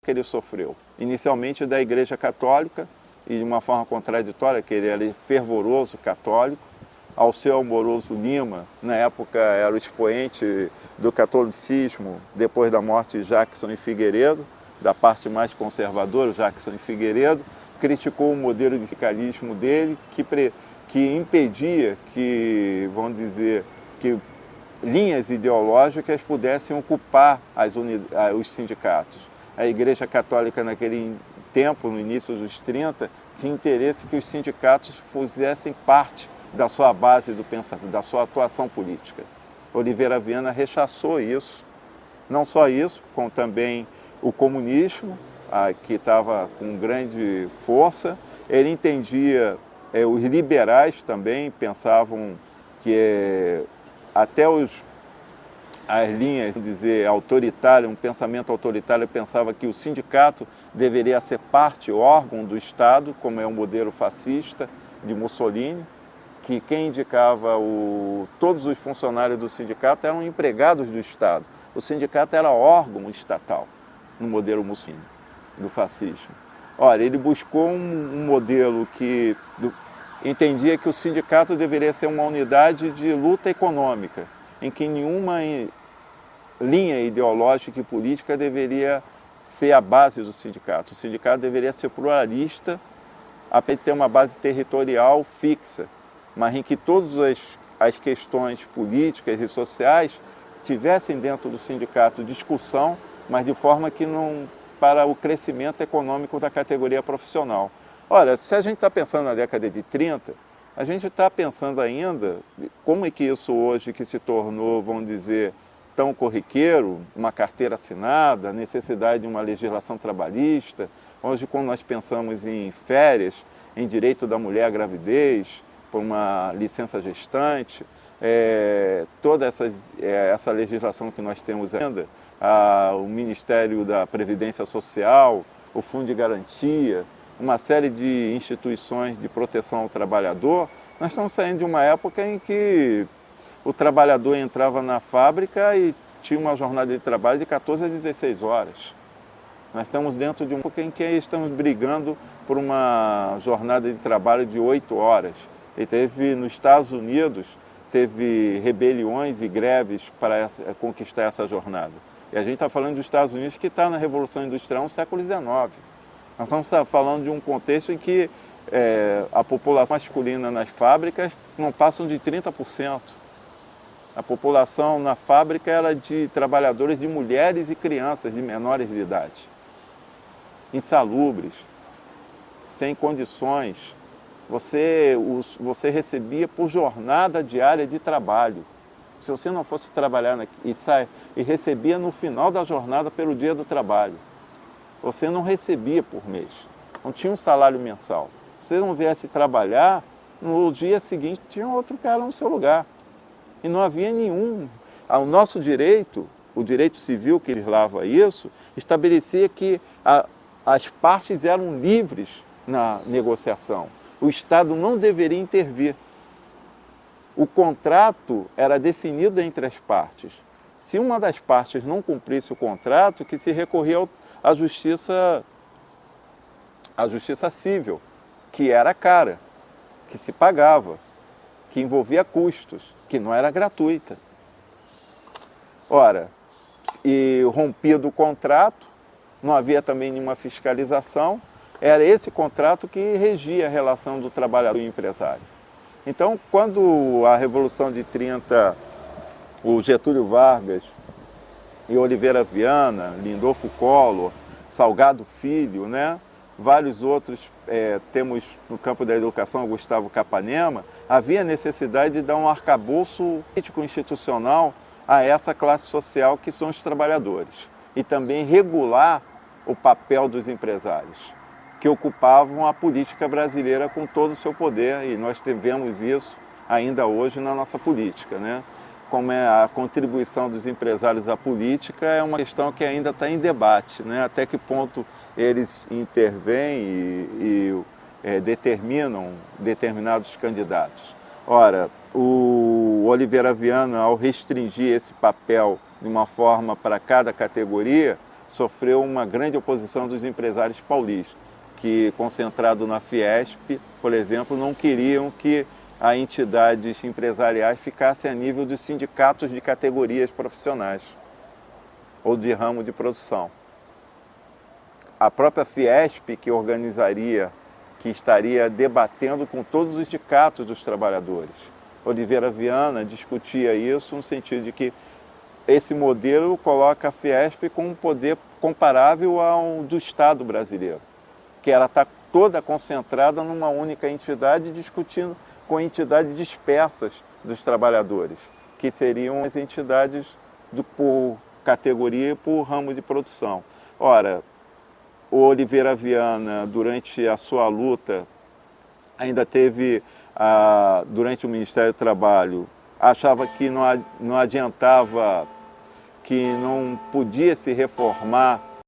que ele sofreu. Inicialmente da Igreja Católica, e de uma forma contraditória, que ele era fervoroso católico. Alceu Amoroso Lima, na época era o expoente do catolicismo, depois da morte de Jackson e Figueiredo, da parte mais conservadora, Jackson e Figueiredo, criticou o modelo de sindicalismo dele, que impedia que, vamos dizer, que linhas ideológicas pudessem ocupar os sindicatos. A Igreja Católica, naquele tempo, no início dos 30, tinha interesse que os sindicatos fizessem parte da sua base do pensamento, da sua atuação política. Oliveira Viana rechaçou isso. Não só isso, como também o comunismo, que estava com grande força. Ele entendia, os liberais também pensavam que até as linhas, vamos dizer, autoritárias, um pensamento autoritário pensava que o sindicato deveria ser parte, órgão do Estado, como é o modelo fascista de Mussolini, que quem indicava todos os funcionários do sindicato eram empregados do Estado. O sindicato era órgão estatal, no modelo Mussolini, do fascismo. Ora, ele buscou um modelo que entendia que o sindicato deveria ser uma unidade de luta econômica, em que nenhuma linha ideológica e política deveria ser a base do sindicato. O sindicato deveria ser pluralista, a ter uma base territorial fixa, mas em que todas as questões políticas e sociais tivessem dentro do sindicato discussão, mas de forma que não para o crescimento econômico da categoria profissional. Ora, se a gente está pensando na década de 30, a gente está pensando ainda como é que isso hoje que se tornou, vamos dizer, tão corriqueiro, uma carteira assinada, a necessidade de uma legislação trabalhista. Hoje, quando nós pensamos em férias, em direito da mulher à gravidez, por uma licença gestante, toda essa legislação que nós temos ainda, o Ministério da Previdência Social, o Fundo de Garantia, uma série de instituições de proteção ao trabalhador, nós estamos saindo de uma época em que o trabalhador entrava na fábrica e tinha uma jornada de trabalho de 14 a 16 horas. Nós estamos dentro de uma época em que estamos brigando por uma jornada de trabalho de 8 horas. E nos Estados Unidos, teve rebeliões e greves para conquistar essa jornada. E a gente está falando dos Estados Unidos, que está na Revolução Industrial no século XIX. Nós estamos falando de um contexto em que a população masculina nas fábricas não passam de 30%. A população na fábrica era de trabalhadores de mulheres e crianças de menores de idade, insalubres, sem condições. Você recebia por jornada diária de trabalho. Se você não fosse trabalhar e recebia no final da jornada pelo dia do trabalho, você não recebia por mês, não tinha um salário mensal. Se você não viesse trabalhar, no dia seguinte tinha outro cara no seu lugar. E não havia nenhum. O nosso direito, o direito civil que legislava isso, estabelecia que as partes eram livres na negociação. O Estado não deveria intervir. O contrato era definido entre as partes. Se uma das partes não cumprisse o contrato, que se recorria à justiça civil, que era cara, que se pagava, que envolvia custos, que não era gratuita. Ora, e rompido o contrato, não havia também nenhuma fiscalização, era esse contrato que regia a relação do trabalhador e empresário. Então, quando a Revolução de 30, o Getúlio Vargas e Oliveira Viana, Lindolfo Collor, Salgado Filho, né? Vários outros, temos no campo da educação o Gustavo Capanema, havia necessidade de dar um arcabouço político-institucional a essa classe social que são os trabalhadores e também regular o papel dos empresários, que ocupavam a política brasileira com todo o seu poder, e nós vemos isso ainda hoje na nossa política, né? Como é a contribuição dos empresários à política é uma questão que ainda está em debate, né? Até que ponto eles intervêm e determinam determinados candidatos. Ora, o Oliveira Viana, ao restringir esse papel de uma forma para cada categoria, sofreu uma grande oposição dos empresários paulistas, que, concentrado na Fiesp, por exemplo, não queriam que as entidades empresariais ficassem a nível dos sindicatos de categorias profissionais ou de ramo de produção. A própria Fiesp, que organizaria, que estaria debatendo com todos os sindicatos dos trabalhadores. Oliveira Viana discutia isso no sentido de que esse modelo coloca a Fiesp com um poder comparável ao do Estado brasileiro, que ela está toda concentrada numa única entidade, discutindo com entidades dispersas dos trabalhadores, que seriam as entidades por categoria e por ramo de produção. Ora, o Oliveira Viana, durante a sua luta, ainda teve, durante o Ministério do Trabalho, achava que não adiantava, que não podia se reformar